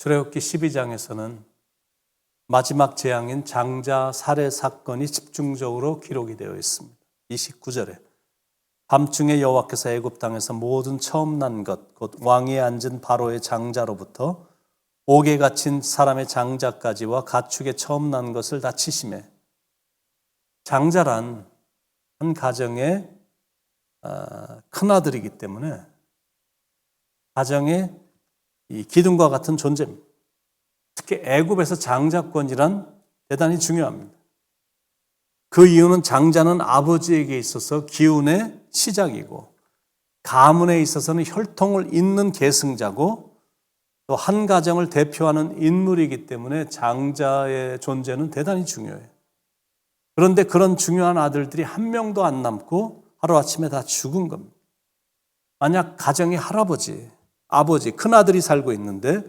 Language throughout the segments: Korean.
출애굽기 12장에서는 마지막 재앙인 장자 살해 사건이 집중적으로 기록이 되어 있습니다. 29절에 밤중에 여호와께서 애굽 땅에서 모든 처음 난 것 곧 왕위에 앉은 바로의 장자로부터 옥에 갇힌 사람의 장자까지와 가축에 처음 난 것을 다 치심해. 장자란 한 가정의 큰아들이기 때문에 가정의 이 기둥과 같은 존재입니다. 특히 애굽에서 장자권이란 대단히 중요합니다. 그 이유는 장자는 아버지에게 있어서 기운의 시작이고 가문에 있어서는 혈통을 잇는 계승자고 또 한 가정을 대표하는 인물이기 때문에 장자의 존재는 대단히 중요해요. 그런데 그런 중요한 아들들이 한 명도 안 남고 하루아침에 다 죽은 겁니다. 만약 가정의 할아버지, 아버지, 큰아들이 살고 있는데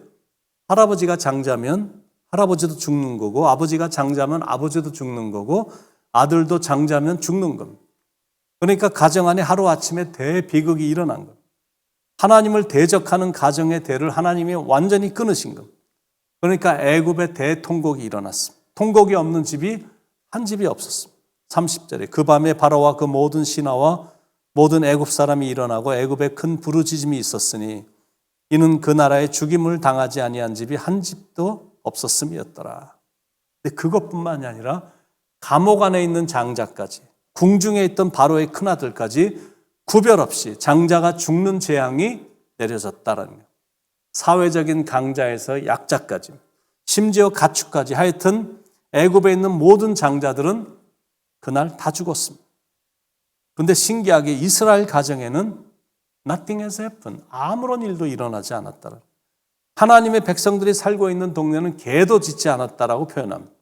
할아버지가 장자면 할아버지도 죽는 거고 아버지가 장자면 아버지도 죽는 거고 아들도 장자면 죽는 겁니다. 그러니까 가정 안에 하루아침에 대비극이 일어난 겁니다. 하나님을 대적하는 가정의 대를 하나님이 완전히 끊으신 겁니다. 그러니까 애굽의 대통곡이 일어났습니다. 통곡이 없는 집이 한 집이 없었습니다. 30절에 그 밤에 바로와 그 모든 신하와 모든 애굽 사람이 일어나고 애굽에 큰 부르짖음이 있었으니 이는 그 나라에 죽임을 당하지 아니한 집이 한 집도 없었음이었더라. 근데 그것뿐만이 아니라 감옥 안에 있는 장자까지 궁중에 있던 바로의 큰아들까지 구별 없이 장자가 죽는 재앙이 내려졌다라는 거예요. 사회적인 강자에서 약자까지 심지어 가축까지 하여튼 애굽에 있는 모든 장자들은 그날 다 죽었습니다. 그런데 신기하게 이스라엘 가정에는 nothing has happened. 아무런 일도 일어나지 않았다라. 하나님의 백성들이 살고 있는 동네는 개도 짖지 않았다라고 표현합니다.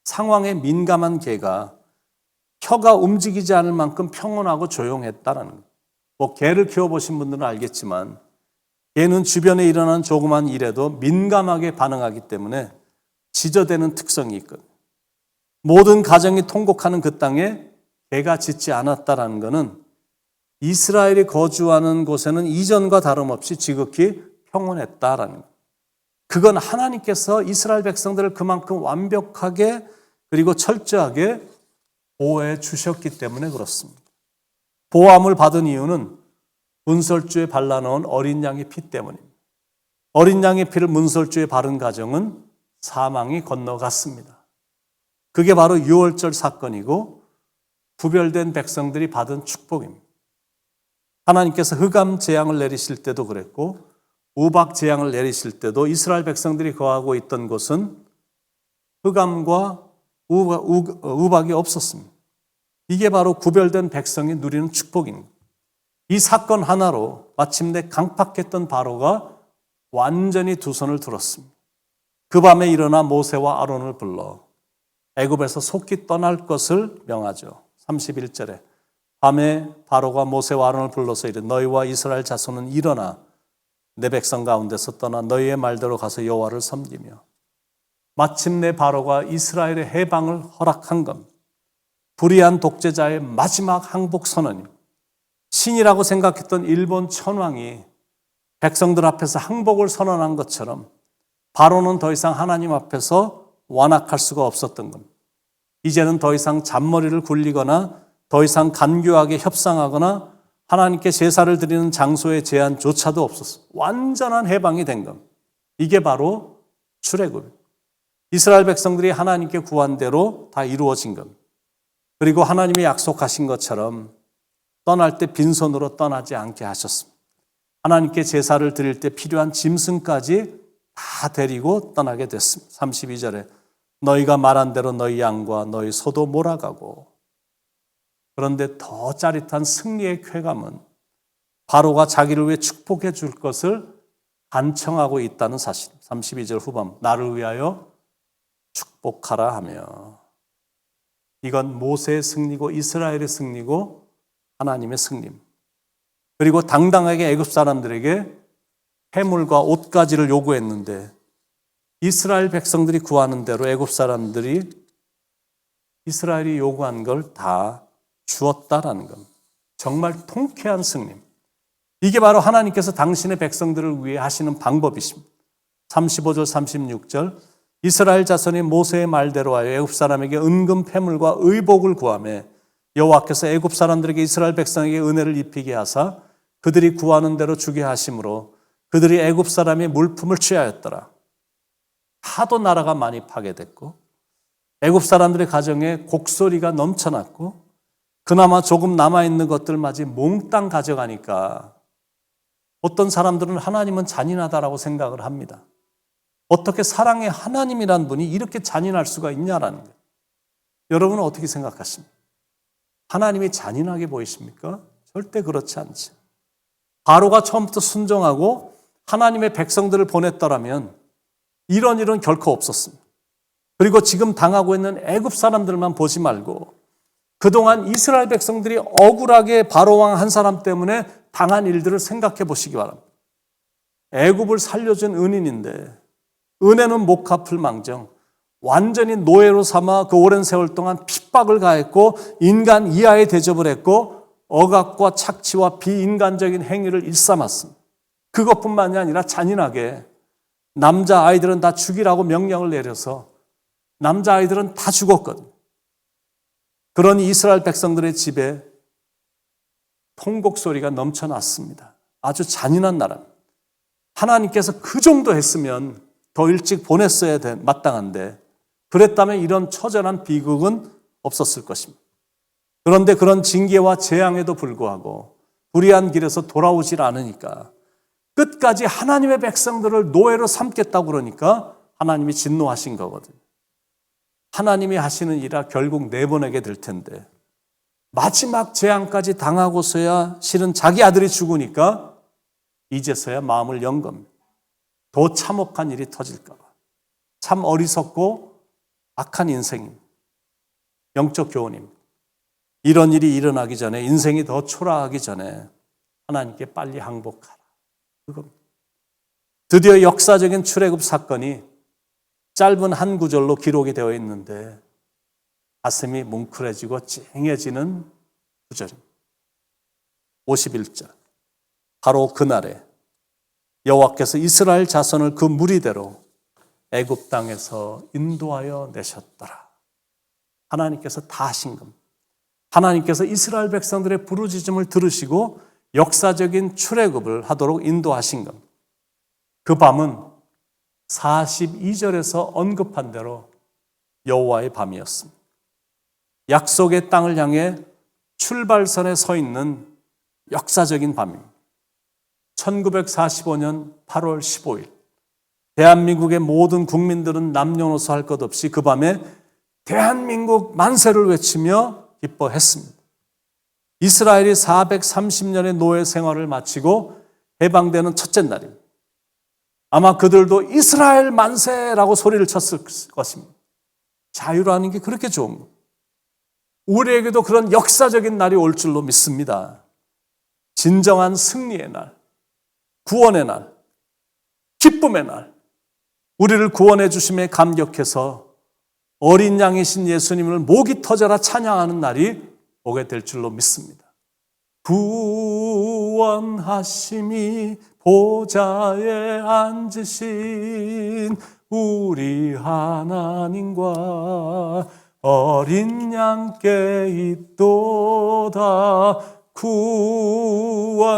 상황에 민감한 개가 혀가 움직이지 않을 만큼 평온하고 조용했다라는 거예요. 뭐 개를 키워보신 분들은 알겠지만 개는 주변에 일어나는 조그만 일에도 민감하게 반응하기 때문에 지저대는 특성이 있거든요. 모든 가정이 통곡하는 그 땅에 개가 짖지 않았다라는 것은 이스라엘이 거주하는 곳에는 이전과 다름없이 지극히 평온했다라는 거예요. 그건 하나님께서 이스라엘 백성들을 그만큼 완벽하게 그리고 철저하게 보호해 주셨기 때문에 그렇습니다. 보호함을 받은 이유는 문설주에 발라놓은 어린 양의 피 때문입니다. 어린 양의 피를 문설주에 바른 가정은 사망이 건너갔습니다. 그게 바로 유월절 사건이고 구별된 백성들이 받은 축복입니다. 하나님께서 흑암 재앙을 내리실 때도 그랬고 우박 재앙을 내리실 때도 이스라엘 백성들이 거하고 있던 곳은 흑암과 우박이 없었습니다. 이게 바로 구별된 백성이 누리는 축복입니다. 이 사건 하나로 마침내 강팍했던 바로가 완전히 두 손을 들었습니다. 그 밤에 일어나 모세와 아론을 불러 애굽에서 속히 떠날 것을 명하죠. 31절에 밤에 바로가 모세와 아론을 불러서 이르 너희와 이스라엘 자손은 일어나 내 백성 가운데서 떠나 너희의 말대로 가서 여호와를 섬기며 마침내 바로가 이스라엘의 해방을 허락한 겁니다. 불의한 독재자의 마지막 항복 선언입니다. 신이라고 생각했던 일본 천황이 백성들 앞에서 항복을 선언한 것처럼 바로는 더 이상 하나님 앞에서 완악할 수가 없었던 겁니다. 이제는 더 이상 잔머리를 굴리거나 더 이상 간교하게 협상하거나 하나님께 제사를 드리는 장소의 제한조차도 없었어요. 완전한 해방이 된 겁니다. 이게 바로 출애굽입니다. 이스라엘 백성들이 하나님께 구한 대로 다 이루어진 겁니다. 그리고 하나님이 약속하신 것처럼 떠날 때 빈손으로 떠나지 않게 하셨습니다. 하나님께 제사를 드릴 때 필요한 짐승까지 다 데리고 떠나게 됐습니다. 32절에 너희가 말한 대로 너희 양과 너희 소도 몰아가고. 그런데 더 짜릿한 승리의 쾌감은 바로가 자기를 위해 축복해 줄 것을 간청하고 있다는 사실. 32절 후반 나를 위하여 축복하라 하며. 이건 모세의 승리고 이스라엘의 승리고 하나님의 승리. 그리고 당당하게 애굽 사람들에게 해물과 옷가지를 요구했는데 이스라엘 백성들이 구하는 대로 애굽 사람들이 이스라엘이 요구한 걸 다 주었다라는 겁니다. 정말 통쾌한 승리. 이게 바로 하나님께서 당신의 백성들을 위해 하시는 방법이십니다. 35절 36절 이스라엘 자손이 모세의 말대로 하여 애굽 사람에게 은금 패물과 의복을 구하매 여호와께서 애굽 사람들에게 이스라엘 백성에게 은혜를 입히게 하사 그들이 구하는 대로 주게 하심으로 그들이 애굽 사람의 물품을 취하였더라. 하도 나라가 많이 파괴됐고 애굽 사람들의 가정에 곡소리가 넘쳐났고 그나마 조금 남아있는 것들마저 몽땅 가져가니까 어떤 사람들은 하나님은 잔인하다라고 생각을 합니다. 어떻게 사랑의 하나님이란 분이 이렇게 잔인할 수가 있냐라는 거예요. 여러분은 어떻게 생각하십니까? 하나님이 잔인하게 보이십니까? 절대 그렇지 않죠. 바로가 처음부터 순종하고 하나님의 백성들을 보냈더라면 이런 결코 없었습니다. 그리고 지금 당하고 있는 애굽 사람들만 보지 말고 그동안 이스라엘 백성들이 억울하게 바로왕 한 사람 때문에 당한 일들을 생각해 보시기 바랍니다. 애굽을 살려준 은인인데 은혜는 못 갚을 망정 완전히 노예로 삼아 그 오랜 세월 동안 핍박을 가했고 인간 이하의 대접을 했고 억압과 착취와 비인간적인 행위를 일삼았습니다. 그것뿐만이 아니라 잔인하게 남자아이들은 다 죽이라고 명령을 내려서 남자아이들은 다 죽었거든요. 그러니 이스라엘 백성들의 집에 통곡 소리가 넘쳐났습니다. 아주 잔인한 나라입니다. 하나님께서 그 정도 했으면 더 일찍 보냈어야 마땅한데 그랬다면 이런 처절한 비극은 없었을 것입니다. 그런데 그런 징계와 재앙에도 불구하고 불의한 길에서 돌아오질 않으니까 끝까지 하나님의 백성들을 노예로 삼겠다고 그러니까 하나님이 진노하신 거거든요. 하나님이 하시는 일이라 결국 내보내게 될 텐데 마지막 재앙까지 당하고서야 실은 자기 아들이 죽으니까 이제서야 마음을 연 겁니다. 더 참혹한 일이 터질까 봐. 참 어리석고 악한 인생입니다. 영적 교훈입니다. 이런 일이 일어나기 전에 인생이 더 초라하기 전에 하나님께 빨리 항복하라. 그겁니다. 드디어 역사적인 출애굽 사건이 짧은 한 구절로 기록이 되어 있는데 가슴이 뭉클해지고 찡해지는 구절입니다. 51절 바로 그날에 여호와께서 이스라엘 자손을 그 무리대로 애굽 땅에서 인도하여 내셨더라. 하나님께서 다 하신 겁니다. 하나님께서 이스라엘 백성들의 부르짖음을 들으시고 역사적인 출애굽을 하도록 인도하신 겁니다. 그 밤은 42절에서 언급한 대로 여호와의 밤이었습니다. 약속의 땅을 향해 출발선에 서 있는 역사적인 밤입니다. 1945년 8월 15일 대한민국의 모든 국민들은 남녀노소 할 것 없이 그 밤에 대한민국 만세를 외치며 기뻐했습니다. 이스라엘이 430년의 노예 생활을 마치고 해방되는 첫째 날입니다. 아마 그들도 이스라엘 만세라고 소리를 쳤을 것입니다. 자유라는 게 그렇게 좋은 겁니다. 우리에게도 그런 역사적인 날이 올 줄로 믿습니다. 진정한 승리의 날, 구원의 날, 기쁨의 날, 우리를 구원해 주심에 감격해서 어린 양이신 예수님을 목이 터져라 찬양하는 날이 오게 될 줄로 믿습니다. 구원하심이 보좌에 앉으신 우리 하나님과 어린 양께 있도다.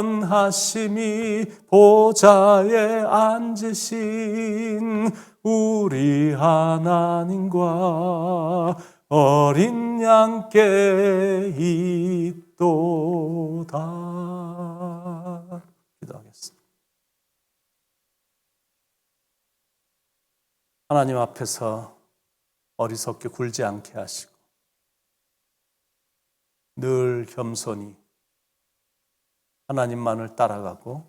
구원하심이 보좌에 앉으신 우리 하나님과 어린 양께 있도다. 기도하겠습니다. 하나님 앞에서 어리석게 굴지 않게 하시고 늘 겸손히 하나님만을 따라가고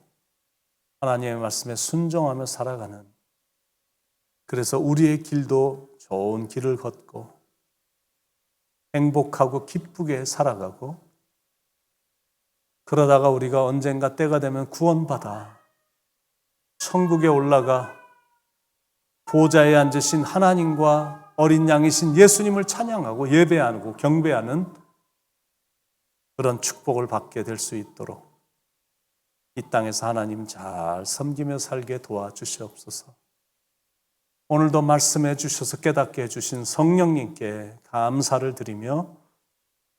하나님의 말씀에 순종하며 살아가는, 그래서 우리의 길도 좋은 길을 걷고 행복하고 기쁘게 살아가고 그러다가 우리가 언젠가 때가 되면 구원받아 천국에 올라가 보좌에 앉으신 하나님과 어린 양이신 예수님을 찬양하고 예배하고 경배하는 그런 축복을 받게 될 수 있도록 이 땅에서 하나님 잘 섬기며 살게 도와주시옵소서. 오늘도 말씀해 주셔서 깨닫게 해주신 성령님께 감사를 드리며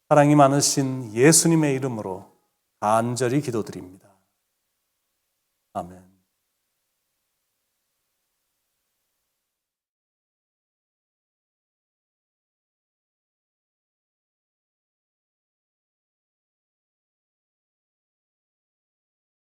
사랑이 많으신 예수님의 이름으로 간절히 기도드립니다. 아멘.